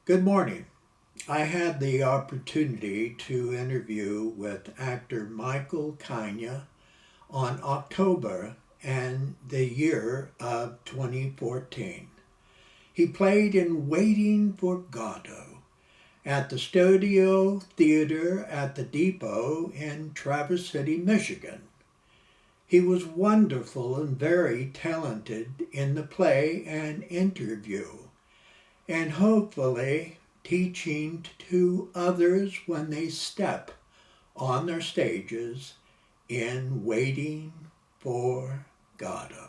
Good morning. I had the opportunity to interview with actor Michael Kania on October and the year of 2014. He played in Waiting for Godot at the Studio Theater at the Depot in Traverse City, Michigan. He was wonderful and very talented in the play and interview, and hopefully teaching to others when they step on their stages in Waiting for Godot.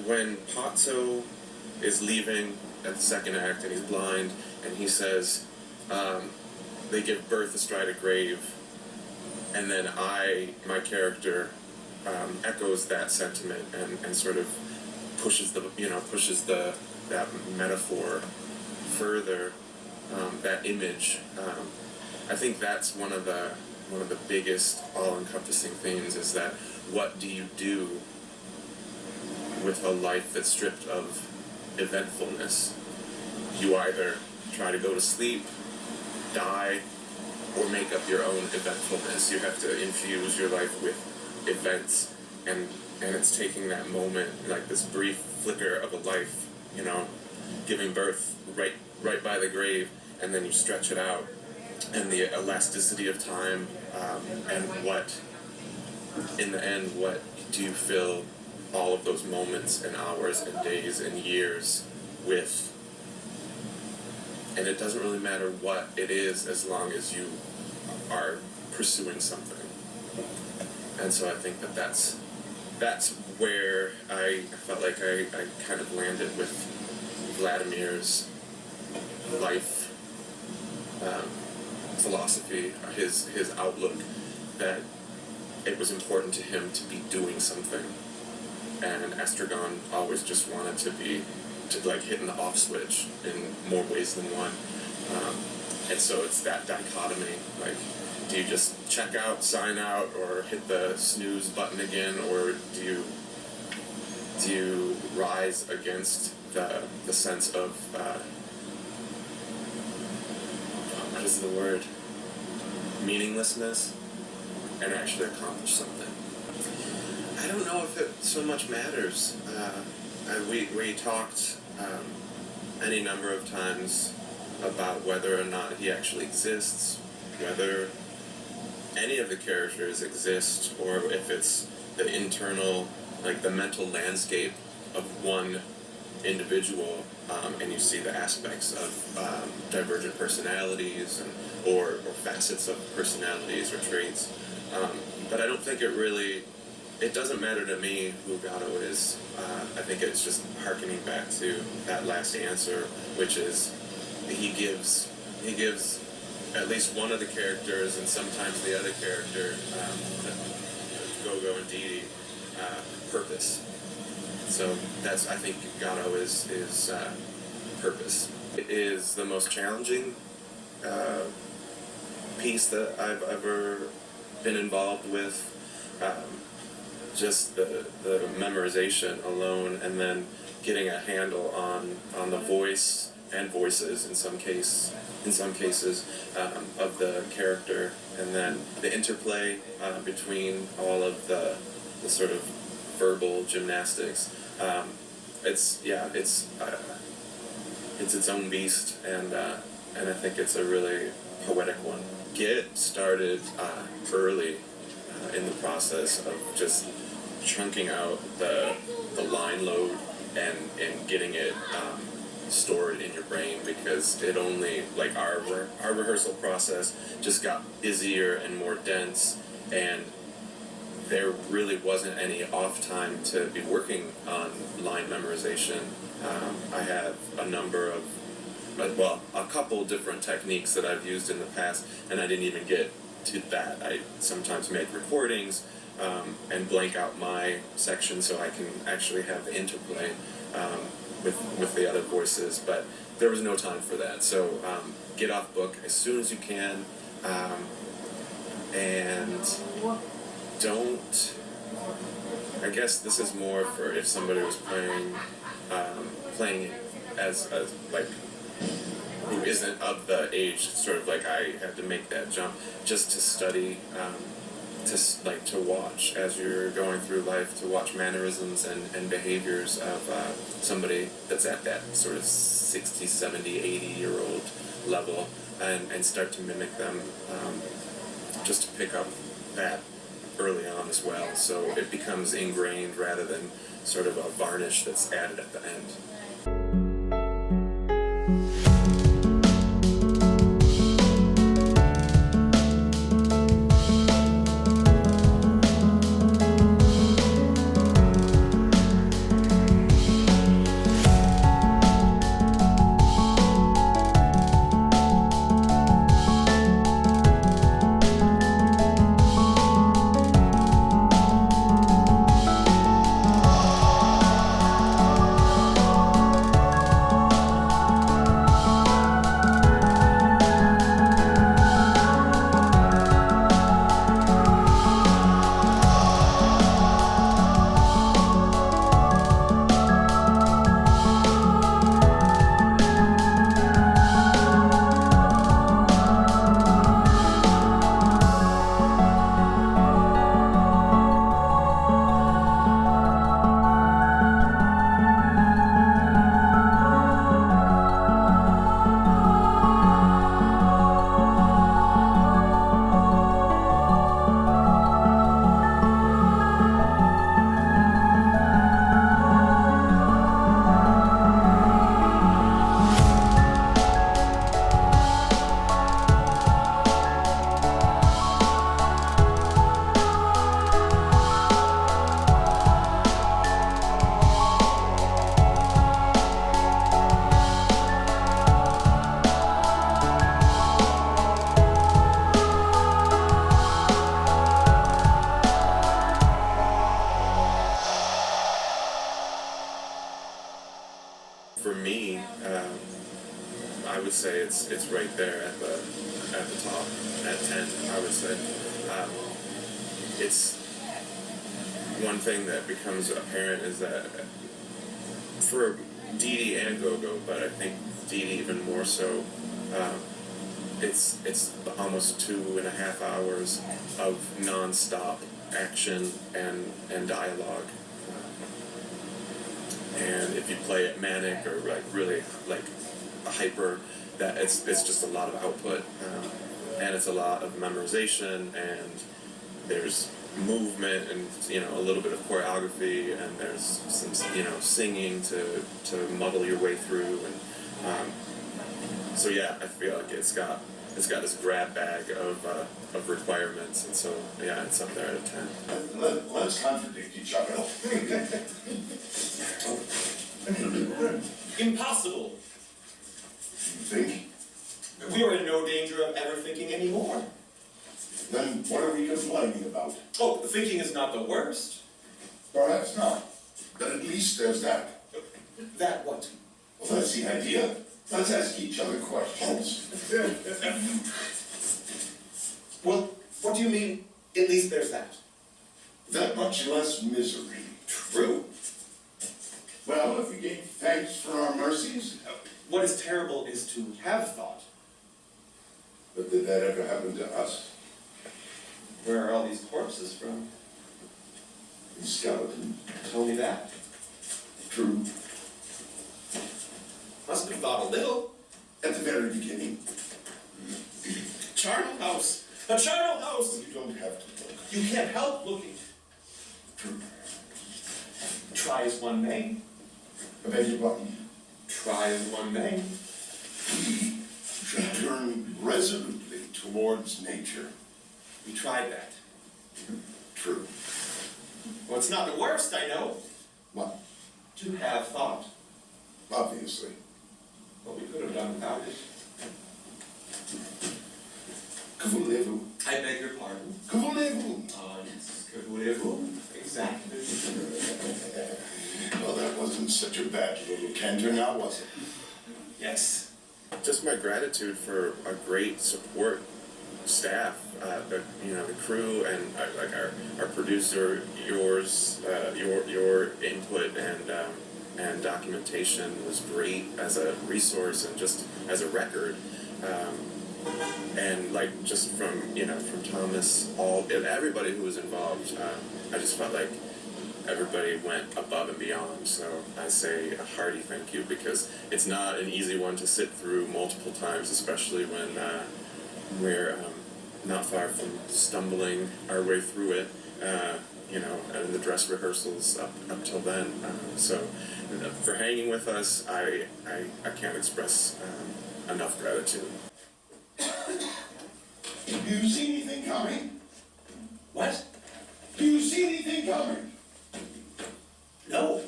When Pozzo is leaving at the second act and he's blind and he says, they give birth astride a grave, and then my character, echoes that sentiment and sort of pushes that metaphor further, that image. I think that's one of the biggest all-encompassing things, is that what do you do with a life that's stripped of eventfulness? You either try to go to sleep, die, or make up your own eventfulness. You have to infuse your life with events, and it's taking that moment, like this brief flicker of a life, giving birth right by the grave, and then you stretch it out, and the elasticity of time, and what, in the end, what do you fill all of those moments and hours and days and years with? And it doesn't really matter what it is, as long as you are pursuing something. And so I think that's where I felt like I kind of landed with Vladimir's life philosophy, his outlook, that it was important to him to be doing something. And Estragon always just wanted to hitting the off switch in more ways than one. And so it's that dichotomy, like, do you just check out, sign out, or hit the snooze button again, or do you rise against the sense of, what is the word? Meaninglessness, and actually accomplish something? I don't know if it so much matters. We talked any number of times about whether or not he actually exists, whether any of the characters exist, or if it's the internal, like the mental landscape of one individual, and you see the aspects of divergent personalities or facets of personalities or traits. But I don't think it doesn't matter to me who Godot is. I think it's just hearkening back to that last answer, which is he gives at least one of the characters, and sometimes the other character, Gogo and Dee Dee, purpose. So I think Godot is purpose. It is the most challenging piece that I've ever been involved with. Just the memorization alone, and then getting a handle on the voice and voices in some cases of the character, and then the interplay between all of the sort of verbal gymnastics. It's its own beast, and I think it's a really poetic one. Get started early in the process of just chunking out the line load and getting it stored in your brain, because it only, like our rehearsal process just got busier and more dense, and there really wasn't any off time to be working on line memorization. I have a couple different techniques that I've used in the past, and I didn't even get to that. I sometimes make recordings and blank out my section so I can actually have the interplay with the other voices, but there was no time for that. So get off book as soon as you can, and don't, I guess this is more for if somebody was playing as like who isn't of the age, sort of like I had to make that jump, just to study, to watch as you're going through life, to watch mannerisms and behaviors of somebody that's at that sort of 60, 70, 80-year-old level, and start to mimic them, just to pick up that early on as well, so it becomes ingrained rather than sort of a varnish that's added at the end. For me, I would say it's right there at the top, at 10. I would say it's one thing that becomes apparent is that for Dee Dee and Gogo, but I think Dee Dee even more so, it's almost 2.5 hours of non-stop action and dialogue. And if you play it manic or like really like hyper, that it's just a lot of output. and it's a lot of memorization, and there's movement, and a little bit of choreography, and there's some singing to muddle your way through, and so yeah, I feel like it's got this grab bag of requirements, and so yeah, it's up there at a 10. Let's contradict each other. Impossible. You think? We are in no danger of ever thinking anymore. Then what are we complaining about? Oh, thinking is not the worst. Perhaps not. But at least there's that. That what? Well, that's the idea. Let's ask each other questions. Well, what do you mean, at least there's that? That much less misery. True. Well, if we gave thanks for our mercies. What is terrible is to have thought. But did that ever happen to us? Where are all these corpses from? The skeleton. Tell me that. True. Must have thought a little. At the very beginning. Charnel House. A charnel house! You don't have to look. You can't help looking. True. Try as one may. I beg your pardon. Try as one may. We should turn resolutely towards nature. We tried that. True. Well, it's not the worst, I know. What? To have thought. Obviously. What we could have done without it. Que voulez-vous? I beg your pardon. Que voulez-vous? Ah, yes. Que voulez-vous? Exactly. Well, that wasn't such a bad little canter now, was it? Yes. Just my gratitude for a great support staff, the crew, and like our producer, your input and documentation was great as a resource and just as a record, and like just from Thomas, everybody who was involved, I just felt like everybody went above and beyond. So I say a hearty thank you, because it's not an easy one to sit through multiple times, especially when we're not far from stumbling our way through it, and the dress rehearsals up till then. So for hanging with us, I can't express enough gratitude. Do you see anything coming? What? Do you see anything coming? No.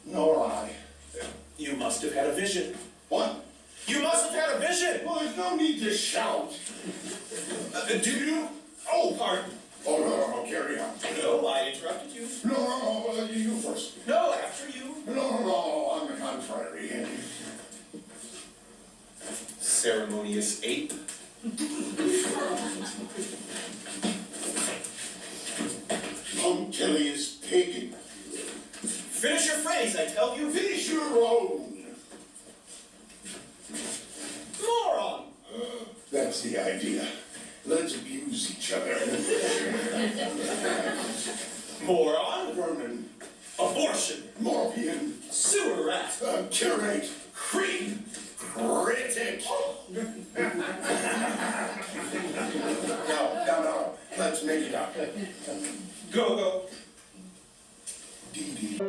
Nor I. You must have had a vision. What? You must have had a vision! Well, there's no need to shout. Do you? Oh, Pardon. Oh, no, carry on. No, I interrupted you. No, you first. No, after you. No, on the contrary. Ceremonious ape. Punctilious pig. Finish your phrase, I tell you. Finish your own. Moron! That's the idea. Let's abuse each other. Moron! Vermin. Abortion! Morpian. Sewer rat! Curate. Creep. Critic. No. Let's make it up. Go. Dee Dee.